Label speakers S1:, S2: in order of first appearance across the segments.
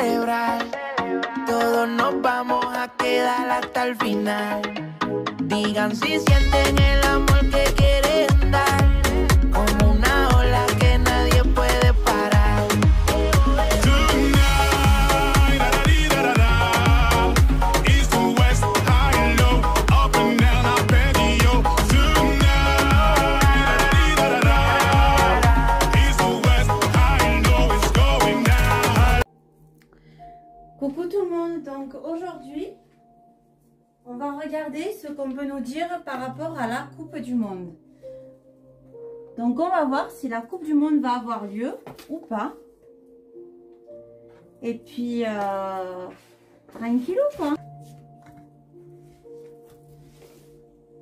S1: celebrar. Todos nos vamos a quedar hasta el final. Digan si sienten el amor que quieren dar, como una ola que nadie puede parar.
S2: Tonight, da-da-dee-da-da-da. East to west, high and low, up and down, up and yo. Tonight, da-da-dee-da-da-da. East to west, high and low, it's going down.
S3: Coucou tout le monde, donc aujourd'hui on va regarder ce qu'on peut nous dire par rapport à la Coupe du Monde. Donc on va voir si la Coupe du Monde va avoir lieu ou pas. Et puis tranquillou quoi.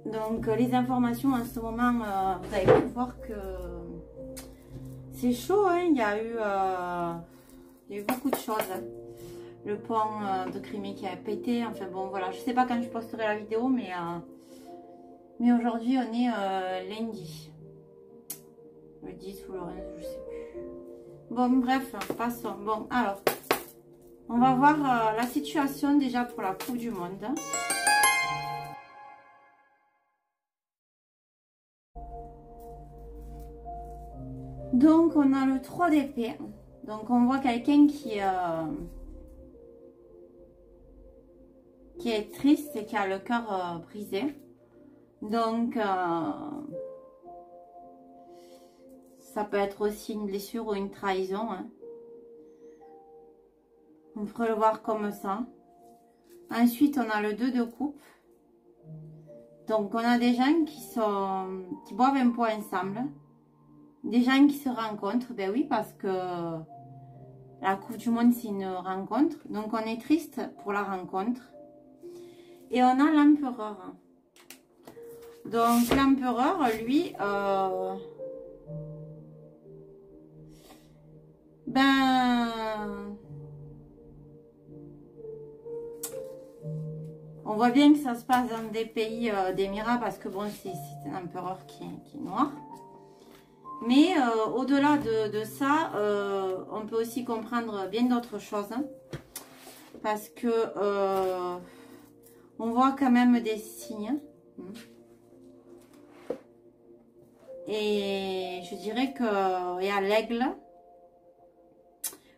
S3: Donc les informations en ce moment, vous avez pu voir que c'est chaud, hein. Il y a eu beaucoup de choses. Le pont de Crimée qui a pété, enfin bon voilà, je sais pas quand je posterai la vidéo, mais aujourd'hui on est lundi, le 10 ou le 11, je sais plus. Bon bref, passons. Bon alors, on va voir la situation déjà pour la Coupe du Monde. Donc on a le 3 d'épée, donc on voit quelqu'un qui est triste et qui a le cœur brisé. Donc ça peut être aussi une blessure ou une trahison, hein. On pourrait le voir comme ça. Ensuite on a le 2 de coupe. Donc on a des gens qui boivent un pot ensemble, des gens qui se rencontrent. Ben oui, parce que la Coupe du Monde c'est une rencontre, donc on est triste pour la rencontre. Et on a l'empereur. Donc l'empereur, lui, on voit bien que ça se passe dans des pays d'émirats, parce que bon, c'est un empereur qui est noir. Mais au-delà de ça, on peut aussi comprendre bien d'autres choses, hein, parce que on voit quand même des signes. Et je dirais qu'il y a l'aigle.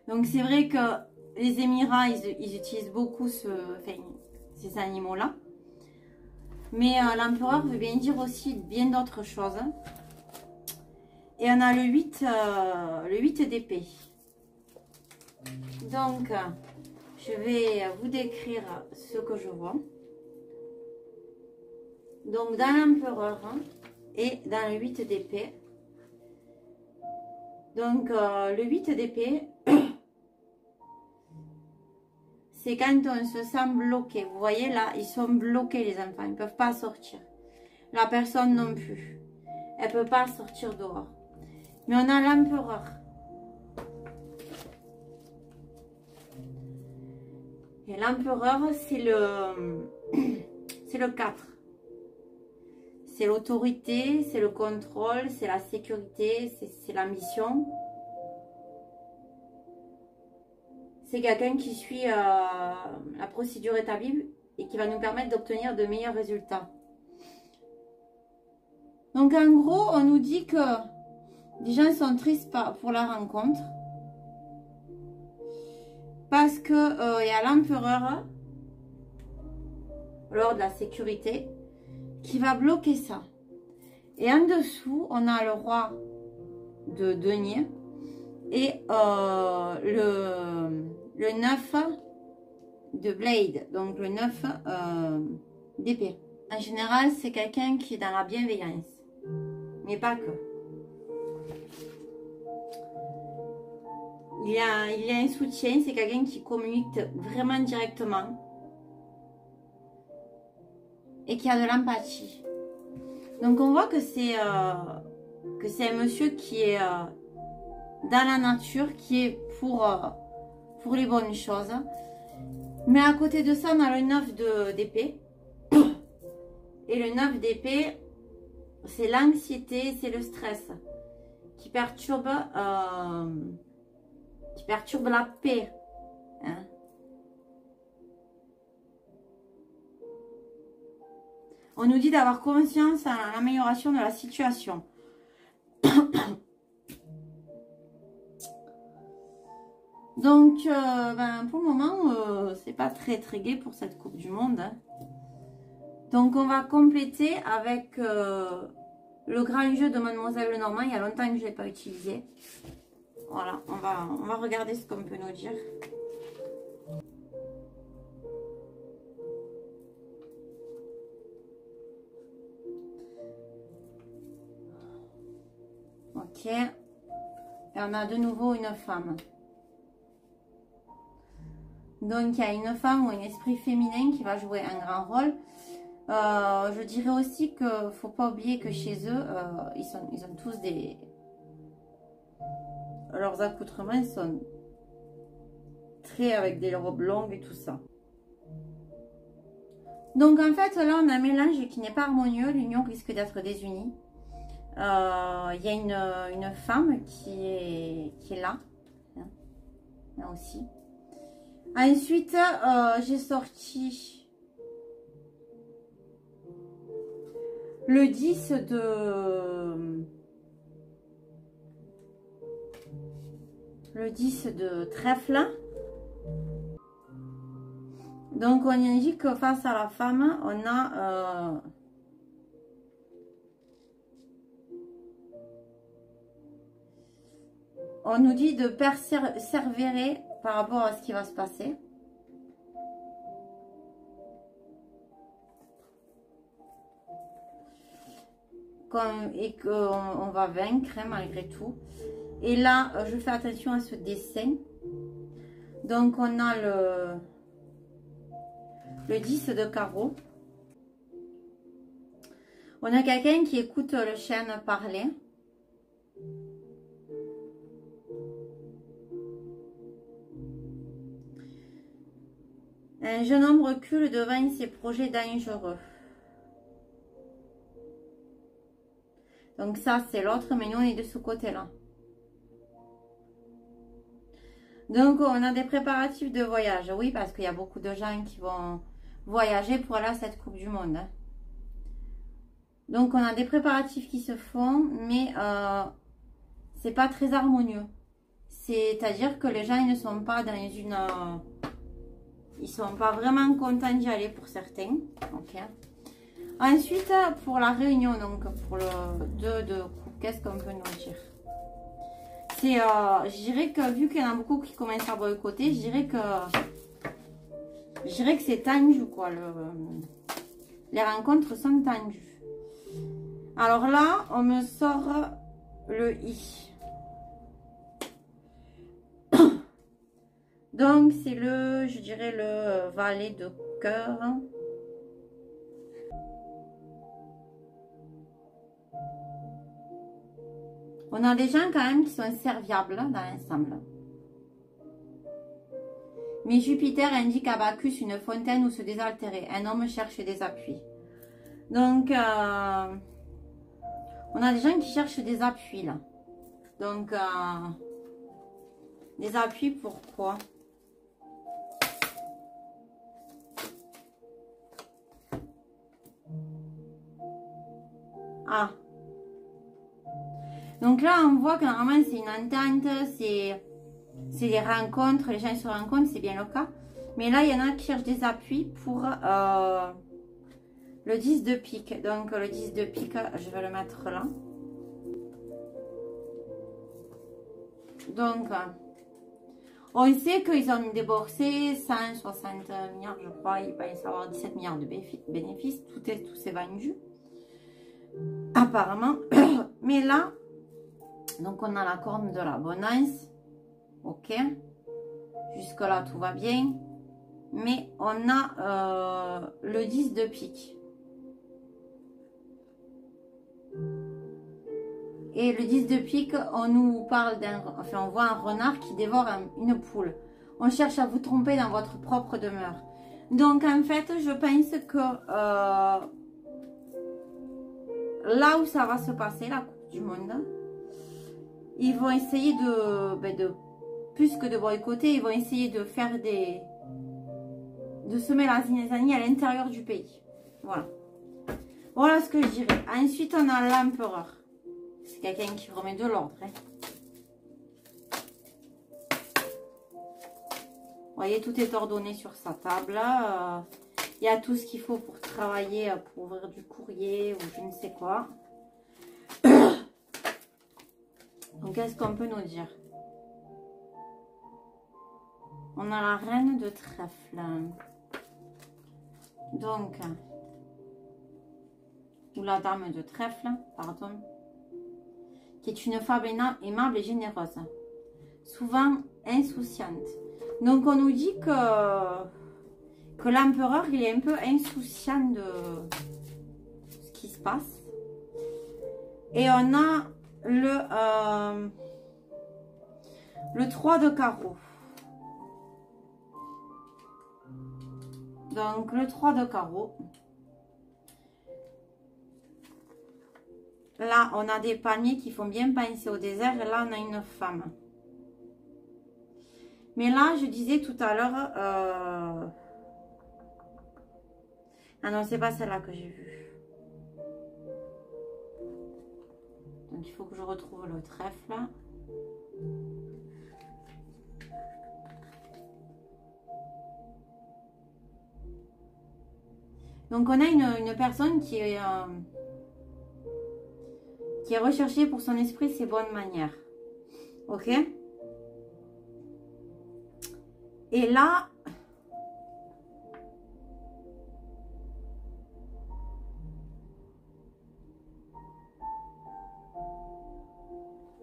S3: Donc c'est vrai que les Émirats, ils utilisent beaucoup ces animaux-là. Mais l'empereur veut bien dire aussi bien d'autres choses. Et on a le 8 d'épée. Donc, je vais vous décrire ce que je vois. Donc dans l'empereur et dans le 8 d'épée. Donc le 8 d'épée, c'est quand on se sent bloqué. Vous voyez là, ils sont bloqués les enfants, ils ne peuvent pas sortir. La personne non plus, elle ne peut pas sortir dehors. Mais on a l'empereur. Et l'empereur, c'est le 4. C'est l'autorité, c'est le contrôle, c'est la sécurité, c'est l'ambition. C'est quelqu'un qui suit la procédure établie et qui va nous permettre d'obtenir de meilleurs résultats. Donc en gros, on nous dit que les gens sont tristes pour la rencontre. Parce que y a l'empereur, lors de la sécurité, qui va bloquer ça. Et en dessous, on a le roi de denier et le 9 de blade, donc le 9 d'épée. En général, c'est quelqu'un qui est dans la bienveillance, mais pas que. Il y a un soutien, c'est quelqu'un qui communique vraiment directement et qui a de l'empathie. Donc on voit que c'est un monsieur qui est dans la nature, qui est pour les bonnes choses. Mais à côté de ça, on a le 9 d'épée. Et le 9 d'épée, c'est l'anxiété, c'est le stress qui perturbe la paix Hein. On nous dit d'avoir conscience à l'amélioration de la situation. Donc, pour le moment, c'est pas très gai pour cette Coupe du Monde. Hein. Donc, on va compléter avec le grand jeu de Mademoiselle Lenormand. Il y a longtemps que je ne l'ai pas utilisé. Voilà, on va regarder ce qu'on peut nous dire. Ok. Et on a de nouveau une femme. Donc, il y a une femme ou un esprit féminin qui va jouer un grand rôle. Je dirais aussi qu'il ne faut pas oublier que chez eux, ils ont tous des... Leurs accoutrements sont très avec des robes longues et tout ça. Donc, en fait, là, on a un mélange qui n'est pas harmonieux. L'union risque d'être désunie. Il y a une femme qui est là. Hein, là aussi. Ensuite, j'ai sorti le 10 de trèfle. Donc, on indique que face à la femme, on a on nous dit de persévérer par rapport à ce qui va se passer. Et qu'on va vaincre hein, malgré tout. Et là, je fais attention à ce dessin. Donc, on a le 10 de carreau. On a quelqu'un qui écoute le chêne parler. Un jeune homme recule devant ses projets dangereux. Donc ça, c'est l'autre, mais nous, on est de ce côté-là. Donc, on a des préparatifs de voyage. Oui, parce qu'il y a beaucoup de gens qui vont voyager pour aller à cette Coupe du Monde. Hein. Donc, on a des préparatifs qui se font, mais c'est pas très harmonieux. C'est-à-dire que les gens, ils ne sont pas dans une... ils sont pas vraiment contents d'y aller pour certains. Ok. Ensuite, pour la réunion, donc pour le 2 de coupe, qu'est-ce qu'on peut nous dire? C'est, je dirais que vu qu'il y en a beaucoup qui commencent à boycotter, je dirais que c'est tendu, quoi. Les rencontres sont tendues. Alors là, on me sort le I. Donc, c'est je dirais le valet de cœur. On a des gens quand même qui sont serviables dans l'ensemble. Mais Jupiter indique à Bacchus une fontaine où se désaltérer. Un homme cherche des appuis. Donc, on a des gens qui cherchent des appuis là. Donc, des appuis pourquoi? Ah. Donc là, on voit que normalement, c'est une entente, c'est des rencontres, les gens se rencontrent, c'est bien le cas. Mais là, il y en a qui cherchent des appuis pour le 10 de pique. Donc, le 10 de pique, je vais le mettre là. Donc, on sait qu'ils ont déboursé 160 milliards, je crois. Il va y avoir 17 milliards de bénéfices. Tout s'est vendu. Apparemment. Mais là, donc on a la corne de l'abondance. Ok. Jusque là, tout va bien. Mais on a le 10 de pique. Et le 10 de pique, on nous parle on voit un renard qui dévore une poule. On cherche à vous tromper dans votre propre demeure. Donc en fait, je pense que là où ça va se passer, la Coupe du Monde, ils vont essayer de plus que de boycotter, ils vont essayer de faire de semer la zizanie à l'intérieur du pays. Voilà. Voilà ce que je dirais. Ensuite, on a l'empereur. C'est quelqu'un qui remet de l'ordre. Hein. Vous voyez, tout est ordonné sur sa table. Il y a tout ce qu'il faut pour travailler, pour ouvrir du courrier ou je ne sais quoi. Donc, qu'est-ce qu'on peut nous dire? On a la reine de trèfle. Donc, ou la dame de trèfle, pardon, qui est une femme aimable et généreuse, souvent insouciante. Donc, on nous dit que l'empereur, il est un peu insouciant de ce qui se passe. Et on a le 3 de carreau. Donc, le 3 de carreau. Là, on a des paniers qui font bien penser au désert. Et là, on a une femme. Mais là, je disais tout à l'heure... Ah non, c'est pas celle-là que j'ai vue. Donc, il faut que je retrouve le trèfle. Donc, on a une personne qui est recherchée pour son esprit et ses bonnes manières. Ok? Et là...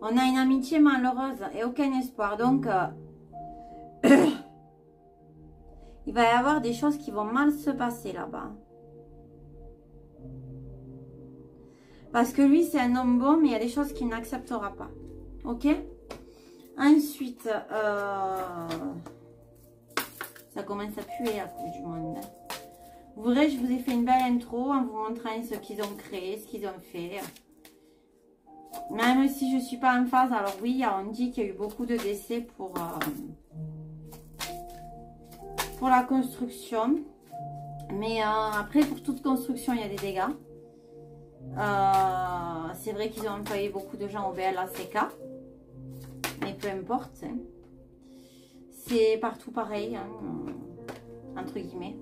S3: on a une amitié malheureuse et aucun espoir. Donc, il va y avoir des choses qui vont mal se passer là-bas. Parce que lui, c'est un homme bon, mais il y a des choses qu'il n'acceptera pas. Ok? Ensuite, ça commence à puer à cause du monde. Vous verrez, je vous ai fait une belle intro en vous montrant ce qu'ils ont créé, ce qu'ils ont fait. Même si je ne suis pas en phase, alors oui, on dit qu'il y a eu beaucoup de décès pour la construction. Mais après, pour toute construction, il y a des dégâts. C'est vrai qu'ils ont employé beaucoup de gens au BLACK. Mais peu importe. Hein. C'est partout pareil, hein, entre guillemets.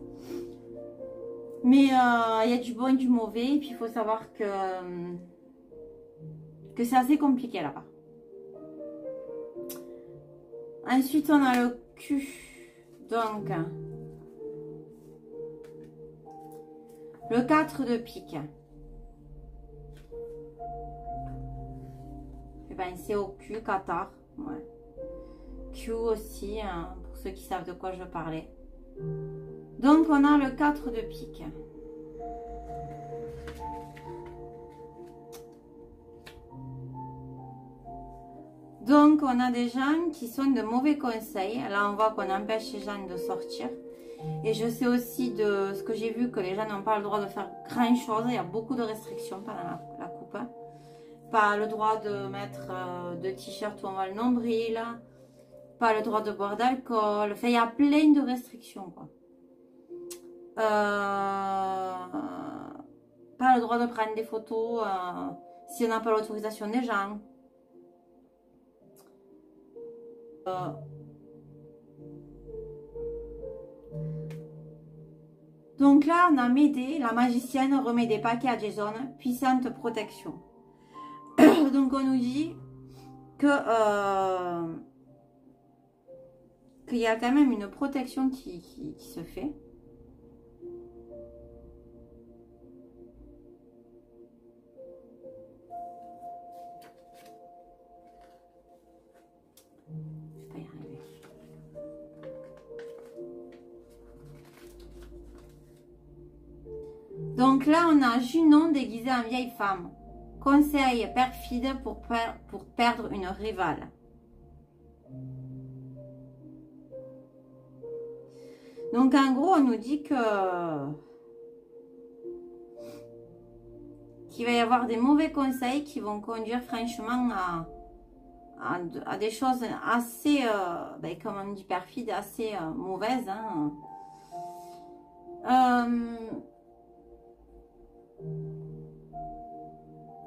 S3: Mais il y a du bon et du mauvais. Et puis, il faut savoir que c'est assez compliqué là-bas. Ensuite, on a le cul. Donc, le 4 de pique. Eh ben, c'est au cul, Qatar. Ouais. Q aussi, hein, pour ceux qui savent de quoi je parlais. Donc, on a le 4 de pique. Donc, on a des gens qui sont de mauvais conseils. Là, on voit qu'on empêche les gens de sortir. Et je sais aussi de ce que j'ai vu que les gens n'ont pas le droit de faire grand chose. Il y a beaucoup de restrictions pendant la coupe. Pas le droit de mettre de t-shirt où on voit le nombril. Pas le droit de boire d'alcool. Enfin, il y a plein de restrictions, quoi. Pas le droit de prendre des photos si on n'a pas l'autorisation des gens. Donc là, on a Médée, la magicienne remet des paquets à Jason, puissante protection. Donc on nous dit que qu'il y a quand même une protection qui se fait. Donc là, on a Junon déguisée en vieille femme. Conseil perfide pour perdre une rivale. Donc en gros, on nous dit qu'il va y avoir des mauvais conseils qui vont conduire franchement à des choses assez, ben, comme on dit, perfides, assez mauvaises. Hein.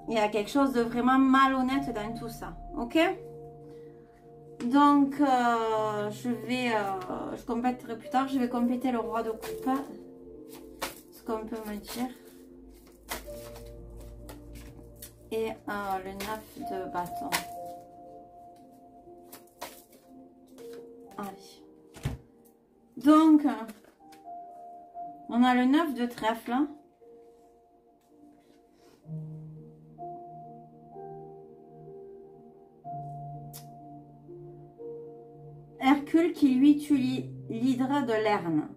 S3: Il y a quelque chose de vraiment malhonnête dans tout ça. Ok? Donc, je compléterai plus tard. Je vais compléter le roi de coupe. Ce qu'on peut me dire. Et le 9 de bâton. Allez. Donc, on a le 9 de trèfle. Hercule qui lui tue l'hydre de Lerne.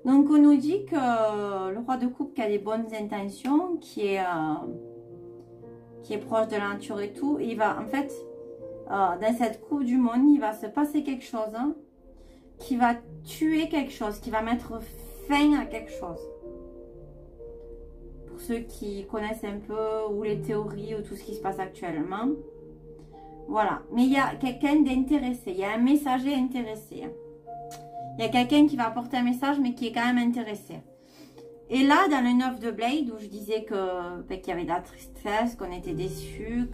S3: Donc on nous dit que le roi de coupe qui a des bonnes intentions, qui est proche de la nature et tout, il va en fait, dans cette coupe du monde, il va se passer quelque chose hein, qui va tuer quelque chose, qui va mettre fin à quelque chose. Pour ceux qui connaissent un peu ou les théories ou tout ce qui se passe actuellement. Voilà, mais il y a quelqu'un d'intéressé, il y a un messager intéressé. Il y a quelqu'un qui va apporter un message, mais qui est quand même intéressé. Et là, dans le 9 de Blade, où je disais que qu'il y avait de la tristesse, qu'on était déçus,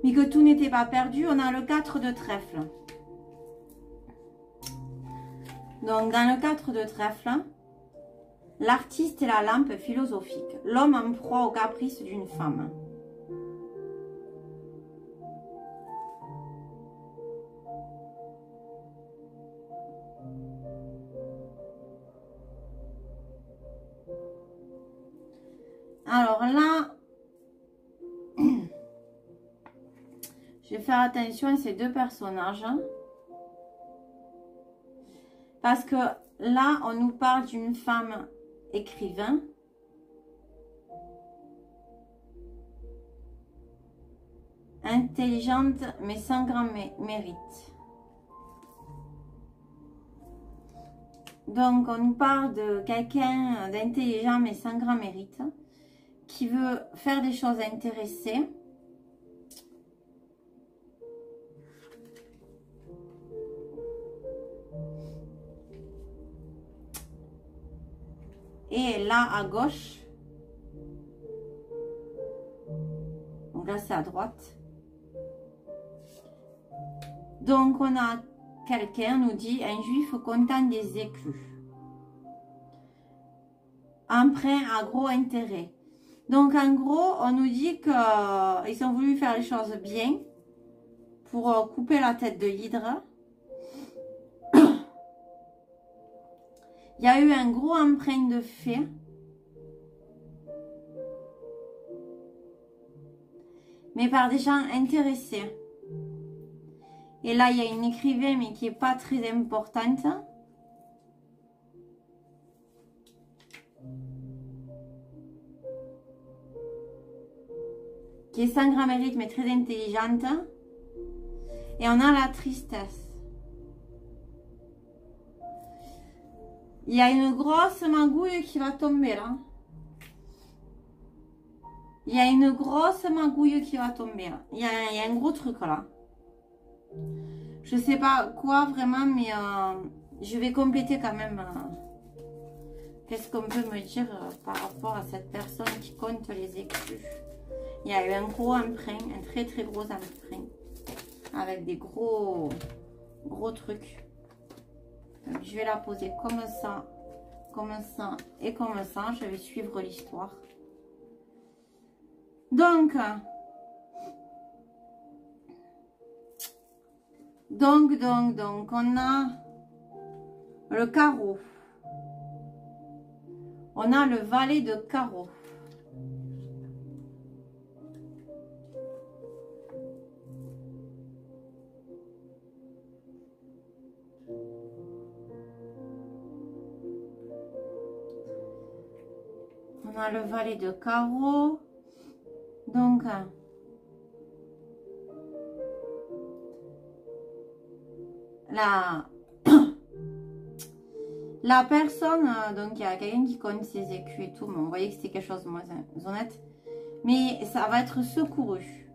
S3: mais que tout n'était pas perdu, on a le 4 de trèfle. Donc, dans le 4 de trèfle, l'artiste et la lampe philosophique. L'homme en proie aux caprices d'une femme. Alors là, je vais faire attention à ces deux personnages. Parce que là, on nous parle d'une femme écrivain. Intelligente, mais sans grand mérite. Donc, on nous parle de quelqu'un d'intelligent, mais sans grand mérite. Qui veut faire des choses intéressées. Et là, à gauche, donc là, c'est à droite. Donc, on a quelqu'un, nous dit, un juif content des écus. Emprunt à gros intérêt. Donc, en gros, on nous dit qu'ils ont voulu faire les choses bien pour couper la tête de l'hydre. Il y a eu un gros emprunt de fait. Mais par des gens intéressés. Et là, il y a une écrivaine, mais qui n'est pas très importante. Qui est sans grand mérite, mais très intelligente. Et on a la tristesse. Il y a une grosse magouille qui va tomber là. Il y a une grosse magouille qui va tomber là. Il y a un gros truc là. Je sais pas quoi vraiment, mais je vais compléter quand même. Qu'est-ce qu'on peut me dire par rapport à cette personne qui compte les écus? Il y a eu un gros emprunt, un très très gros emprunt. Avec des gros trucs. Donc, je vais la poser comme ça et comme ça. Je vais suivre l'histoire. Donc, on a le carreau. On a le valet de carreau. On a le valet de carreau. Donc, la personne, donc il y a quelqu'un qui compte ses écus et tout, mais on voyait que c'était quelque chose de moins honnête. Mais ça va être secouru.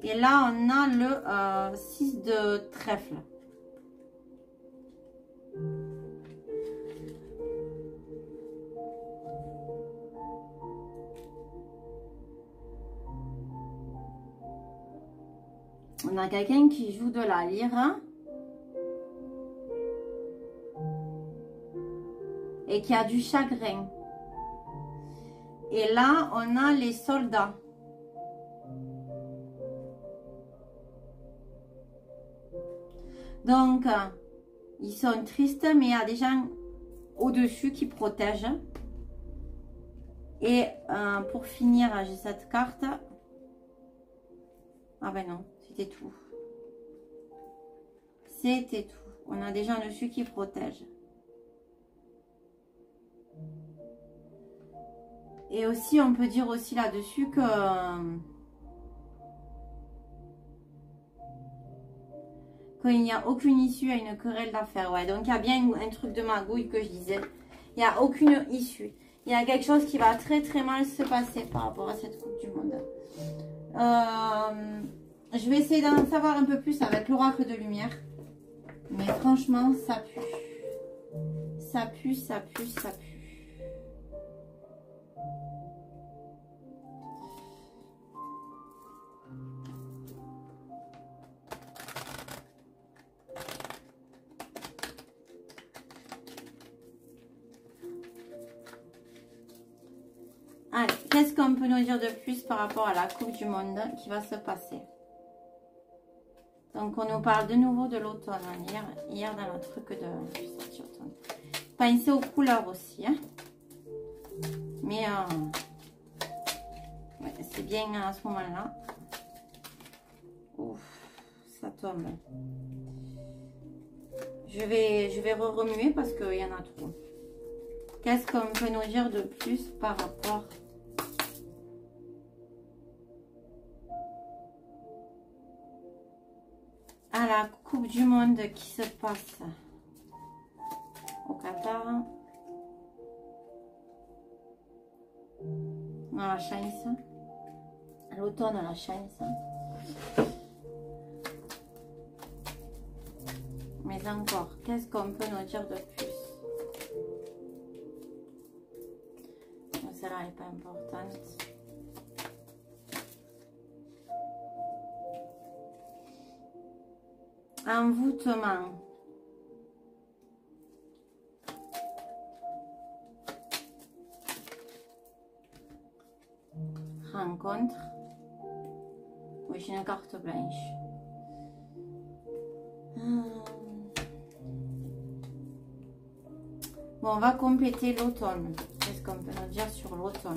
S3: Et là, on a le 6 de trèfle. On a quelqu'un qui joue de la lyre. Et qui a du chagrin. Et là, on a les soldats. Donc, ils sont tristes, mais il y a des gens au-dessus qui protègent. Et pour finir, j'ai cette carte. Ah ben non, c'était tout. C'était tout. On a des gens dessus qui protègent. Et aussi, on peut dire aussi là-dessus que qu'il n'y a aucune issue à une querelle d'affaires. Ouais, donc il y a bien un truc de magouille que je disais. Il n'y a aucune issue. Il y a quelque chose qui va très très mal se passer par rapport à cette Coupe du Monde. Je vais essayer d'en savoir un peu plus avec l'oracle de lumière. Mais franchement, ça pue. Ça pue, ça pue, ça pue. Allez, qu'est-ce qu'on peut nous dire de plus par rapport à la Coupe du Monde qui va se passer? Donc, on nous parle de nouveau de l'automne. Hier, dans le truc de... Pensez aux couleurs aussi. Hein. Mais ouais, c'est bien à ce moment-là. Ouf, ça tombe. Je vais remuer parce qu'il y en a trop. Qu'est-ce qu'on peut nous dire de plus par rapport à la Coupe du Monde qui se passe au Qatar? On a la chance. À l'automne, on a la chance. Mais encore, qu'est-ce qu'on peut nous dire de plus? Celle-là n'est pas importante. Envoûtement. Rencontre. Oui, j'ai une carte blanche. Bon, on va compléter l'automne. Qu'est-ce qu'on peut nous dire sur l'automne?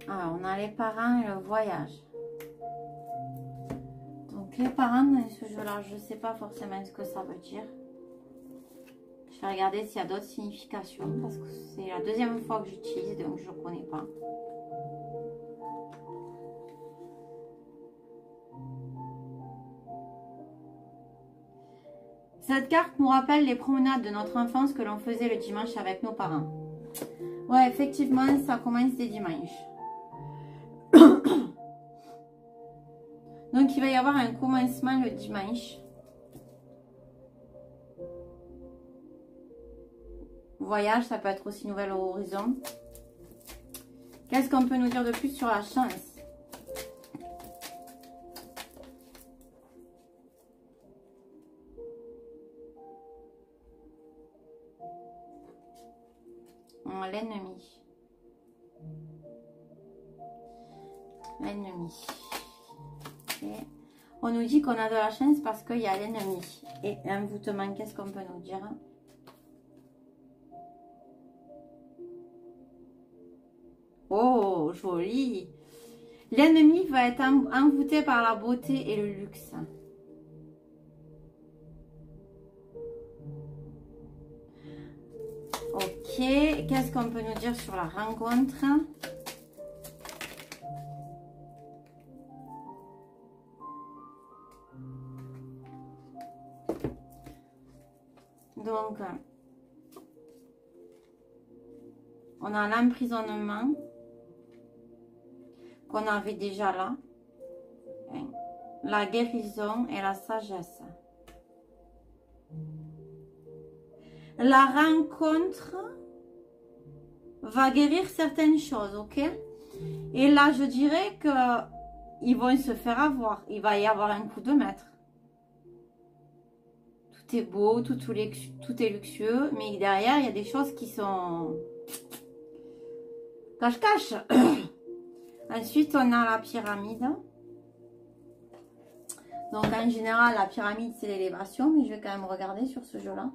S3: Alors, on a les parents et le voyage. Donc, les parents, dans ce jeu-là, je ne sais pas forcément ce que ça veut dire. Je vais regarder s'il y a d'autres significations parce que c'est la deuxième fois que j'utilise, donc je ne connais pas. Cette carte nous rappelle les promenades de notre enfance que l'on faisait le dimanche avec nos parents. Ouais, effectivement, ça commence dès dimanche. Donc, il va y avoir un commencement le dimanche. Voyage, ça peut être aussi nouvel horizon. Qu'est-ce qu'on peut nous dire de plus sur la chance? L'ennemi. L'ennemi. On nous dit qu'on a de la chance parce qu'il y a l'ennemi. Et envoûtement, qu'est-ce qu'on peut nous dire? Oh, joli! L'ennemi va être envoûté par la beauté et le luxe. Ok. qu'est-ce qu'on peut nous dire sur la rencontre? Donc, on a l'emprisonnement qu'on avait déjà là, la guérison et la sagesse. La rencontre va guérir certaines choses, ok? Et là, je dirais que ils vont se faire avoir. Il va y avoir un coup de maître. Tout est beau, tout est luxueux, mais derrière, il y a des choses qui sont cache-cache. Ensuite, on a la pyramide. Donc, en général, la pyramide, c'est l'élévation, mais je vais quand même regarder sur ce jeu-là.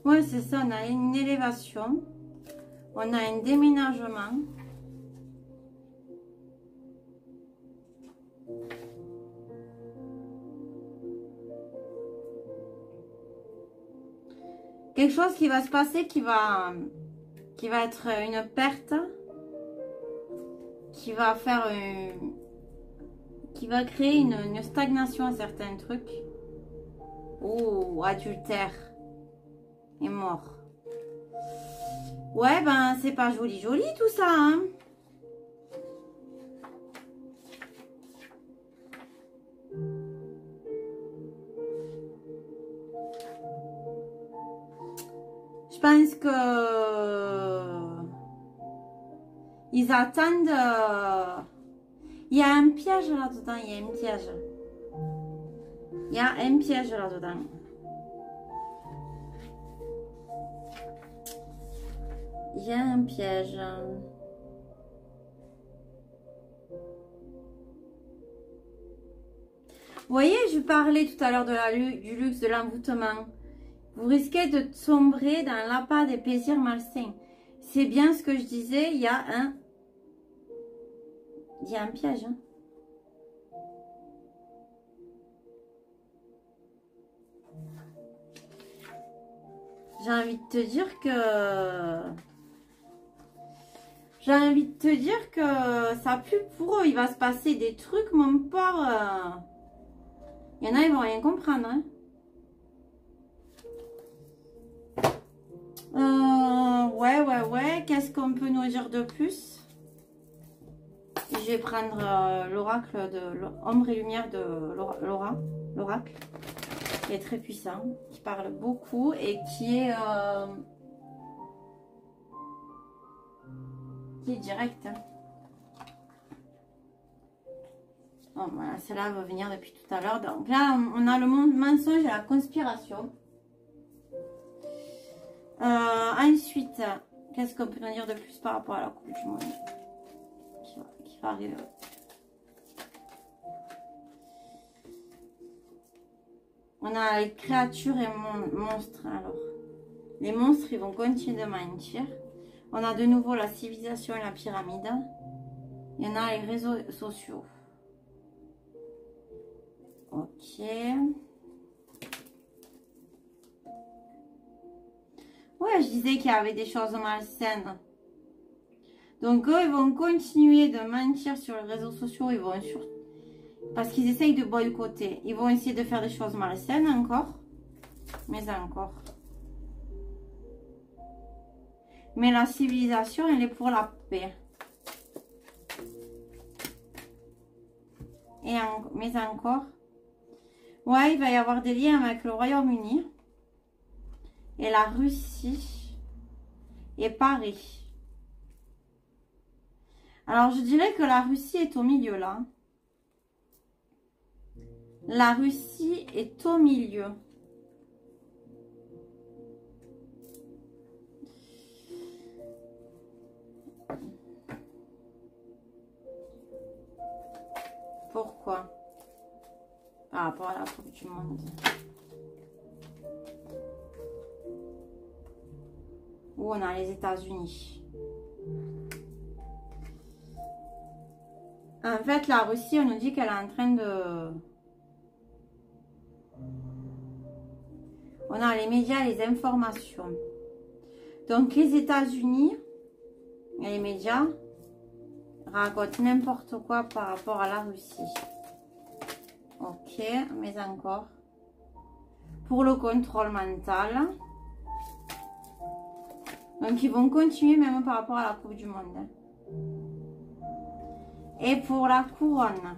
S3: Ouais, c'est ça, on a une élévation, on a un déménagement. Quelque chose qui va se passer qui va être une perte, qui va faire qui va créer une stagnation à certains trucs. Oh, adultère est mort. Ouais, ben c'est pas joli tout ça, hein. Je pense que ils attendent. Il y a un piège là-dedans, il y a un piège. Il y a un piège là-dedans. Il y a un piège. Vous voyez, je parlais tout à l'heure du luxe, de l'envoûtement. Vous risquez de sombrer dans l'appât des plaisirs malsains. C'est bien ce que je disais, il y a un piège. Hein. J'ai envie de te dire que ça pue pour eux. Il va se passer des trucs, mon pauvre. Il y en a, ils vont rien comprendre. Hein. Ouais. Qu'est-ce qu'on peut nous dire de plus? Je vais prendre l'oracle de l'ombre et lumière de l'oracle, qui est très puissant, qui parle beaucoup et qui est direct. Hein. Bon, voilà, celle-là va venir depuis tout à l'heure. Donc là, on a le mensonge et la conspiration. Ensuite, qu'est-ce qu'on peut en dire de plus par rapport à la Coupe du Monde qui va arriver? On a les créatures et monstres. Alors, les monstres, ils vont continuer de mentir. On a de nouveau la civilisation et la pyramide. Il y en a les réseaux sociaux. Ok. Ouais, je disais qu'il y avait des choses malsaines. Donc eux, ils vont continuer de mentir sur les réseaux sociaux. Ils vont parce qu'ils essayent de boycotter. Ils vont essayer de faire des choses malsaines encore. Mais encore. Mais la civilisation, elle est pour la paix. Mais encore. Ouais, il va y avoir des liens avec le Royaume-Uni. Et la Russie. et Paris. Alors, je dirais que la Russie est au milieu, là. La Russie est au milieu. Pourquoi? Par rapport à la Coupe du Monde. Où on a les États-Unis. En fait, la Russie, on nous dit qu'elle est en train de... On a les médias, les informations. Donc, les États-Unis et les médias racontent n'importe quoi par rapport à la Russie. Ok, mais encore. Pour le contrôle mental. Donc, ils vont continuer même par rapport à la Coupe du Monde. Et pour la couronne.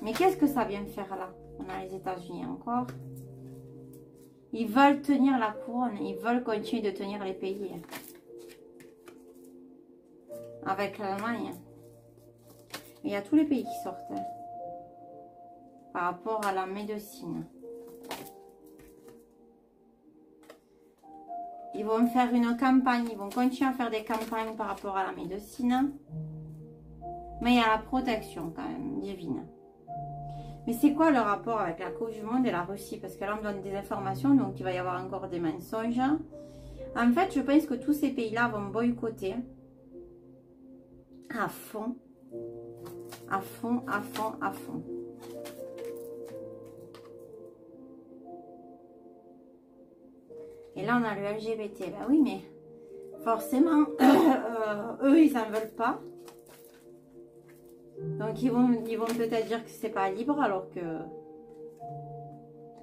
S3: Mais qu'est-ce que ça vient faire là? On a les États-Unis encore. Ils veulent tenir la couronne. Ils veulent continuer de tenir les pays. Avec l'Allemagne. Il y a tous les pays qui sortent. Par rapport à la médecine. Ils vont faire une campagne. Ils vont continuer à faire des campagnes par rapport à la médecine. Mais il y a la protection quand même, divine. Mais c'est quoi le rapport avec la Coupe du Monde et la Russie? Parce que là, on me donne des informations, donc il va y avoir encore des mensonges. En fait, je pense que tous ces pays-là vont boycotter. À fond. À fond, à fond, à fond. Et là, on a le LGBT. Ben oui, mais forcément, eux, ils n'en veulent pas. Donc, ils vont peut-être dire que c'est pas libre, alors que...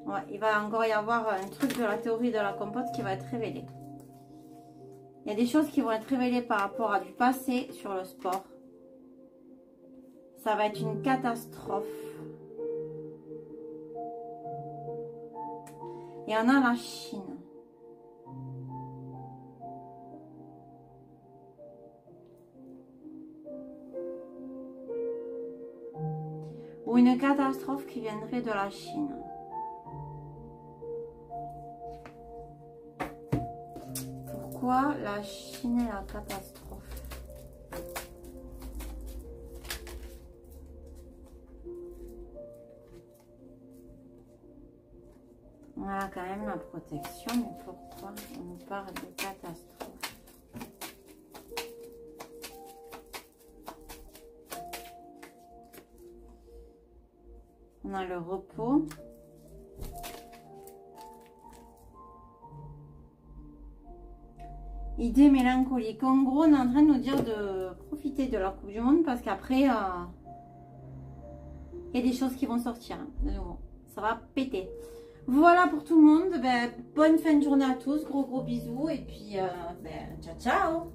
S3: Ouais, il va encore y avoir un truc de la théorie de la compote qui va être révélé. Il y a des choses qui vont être révélées par rapport à du passé sur le sport. Ça va être une catastrophe. Et on a la Chine. Ou une catastrophe qui viendrait de la Chine. Pourquoi la Chine est la catastrophe? On a quand même la protection, mais pourquoi on nous parle de catastrophe? On a le repos. Idée mélancolique. En gros, on est en train de nous dire de profiter de la Coupe du Monde parce qu'après, il y a des choses qui vont sortir. Hein, de nouveau. Ça va péter. Voilà pour tout le monde. Ben, bonne fin de journée à tous. Gros bisous. Et puis, ciao, ciao.